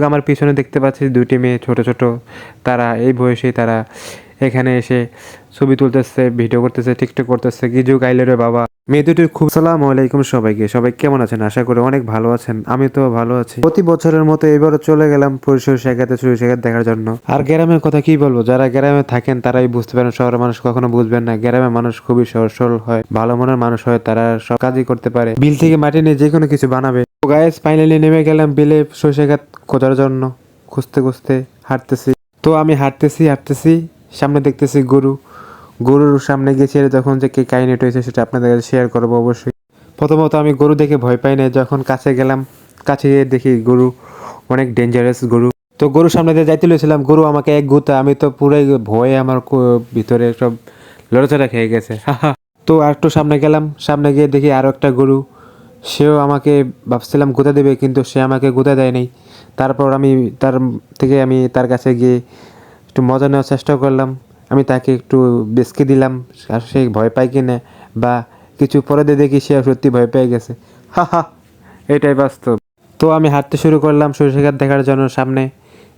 আমার পিছনে দেখতে পাচ্ছি দুইটি মেয়ে ছোট ছোট, তারা এই বয়সেই তারা এখানে এসে ছবি তুলতেছে, ভিডিও করতেছে, টিকটক করতেছে। কি যুগ আইলে রে বাবা। মেয়ে দুটির খুব সালাম আলাইকুম সবাইকে। সবাই কেমন আছেন? আশা করি অনেক ভালো আছেন। আমি তো ভালো আছি। প্রতি বছরের মতো এবারও চলে গেলাম সরিষাখাতে সরিষাখাত দেখার জন্য। আর গ্রামের কথা কি বলবো, যারা গ্রামে থাকেন তারাই বুঝতে পারেন, শহরের মানুষ কখনো বুঝবেন না। গ্রামের মানুষ খুবই সহজ সরল হয়, ভালো মনের মানুষ হয়, তারা সব কাজই করতে পারে। বিল থেকে মাটি নিয়ে যে কোনো কিছু বানাবে। তো গাইস ফাইনালি নেমে গেলাম বিলে সরিষাখাত খোঁজার জন্য। খুঁজতে খুঁজতে হাঁটতেছি। তো আমি হাঁটতেছি, সামনে দেখতেছি গরুর সামনে গিয়ে ছেড়ে যখন যে কি কাহিনীটা হয়েছে সেটা আপনাদের কাছে শেয়ার করবো অবশ্যই। প্রথমত আমি গরু দেখে ভয় পাই না, যখন কাছে গেলাম, কাছে গিয়ে দেখি গরু অনেক ডেঞ্জারাস গরু। তো গরুর সামনে দিয়ে যাইতে লইছিলাম, গরু আমাকে এক গুতা, আমি তো পুরাই ভয়ে আমার ভিতরে সব লড়াচড়া খেয়ে গেছে। তো আর একটু সামনে গেলাম, সামনে গিয়ে দেখি আরও একটা গরু, সেও আমাকে ভাবছিলাম গুঁতা দেবে, কিন্তু সে আমাকে গুঁতা দেয় নাই। তারপর আমি তার কাছে গিয়ে একটু মজা নেওয়ার চেষ্টা করলাম। আমি তাকে একটু বেসকে দিলাম, আর সে ভয় পায় কি না বা কিছু পরে দিয়ে দেখি সে সত্যি ভয় পেয়ে গেছে। হা, এটাই বাস্তব। তো আমি হাঁটতে শুরু করলাম সরিষা ক্ষেত দেখার জন্য। সামনে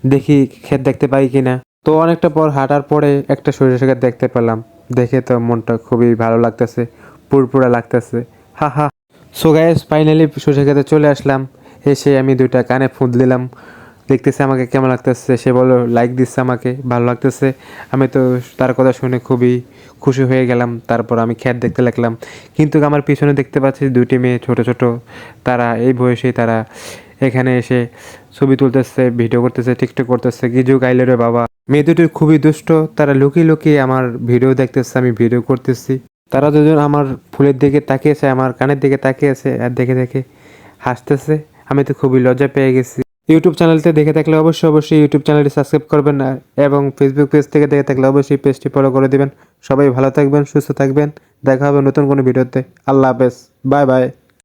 দেখি ক্ষেত দেখতে পাই কিনা। তো অনেকটা পর হাঁটার পরে একটা সরিষা ক্ষেত দেখতে পেলাম। দেখে তো মনটা খুবই ভালো লাগতেছে, পুরপুরা লাগতেছে। হা। সো গাইস ফাইনালি সরিষা ক্ষেতে চলে আসলাম। এসে আমি দুইটা কানে ফুঁদ দিলাম, দেখতেছে আমাকে কেমন লাগতেছে। সে বললো লাইক দিচ্ছে, আমাকে ভালো লাগতেছে। আমি তো তার কথা শুনে খুবই খুশি হয়ে গেলাম। তারপর আমি ক্ষেত দেখতে লাগলাম, কিন্তু আমার পিছনে দেখতে পাচ্ছি দুইটি মেয়ে ছোট ছোট, তারা এই বয়সেই তারা এখানে এসে ছবি তুলতেছে, ভিডিও করতেছে, টিকটক করতেছে। কি যুগ আইলে রে বাবা। মেয়ে দুটির খুবই দুষ্ট, তারা লুকিয়ে লুকিয়ে আমার ভিডিও দেখতেছে, আমি ভিডিও করতেছি। তারা দুজন আমার ফুলের দিকে তাকিয়েছে, আমার কানের দিকে তাকিয়েছে, আর দেখে দেখে হাসতেছে। আমি তো খুবই লজ্জা পেয়ে গেছি। ইউটিউব চ্যানেলতে দেখে থাকলে অবশ্যই ইউটিউব চ্যানেলটি সাবস্ক্রাইব করবেন, এবং ফেসবুক পেজ থেকে দেখে থাকলে অবশ্যই পেজটি ফলো করে দিবেন। সবাই ভালো থাকবেন, সুস্থ থাকবেন। দেখা হবে নতুন কোনো ভিডিওতে। আল্লাহ হাফেজ, বাই বাই।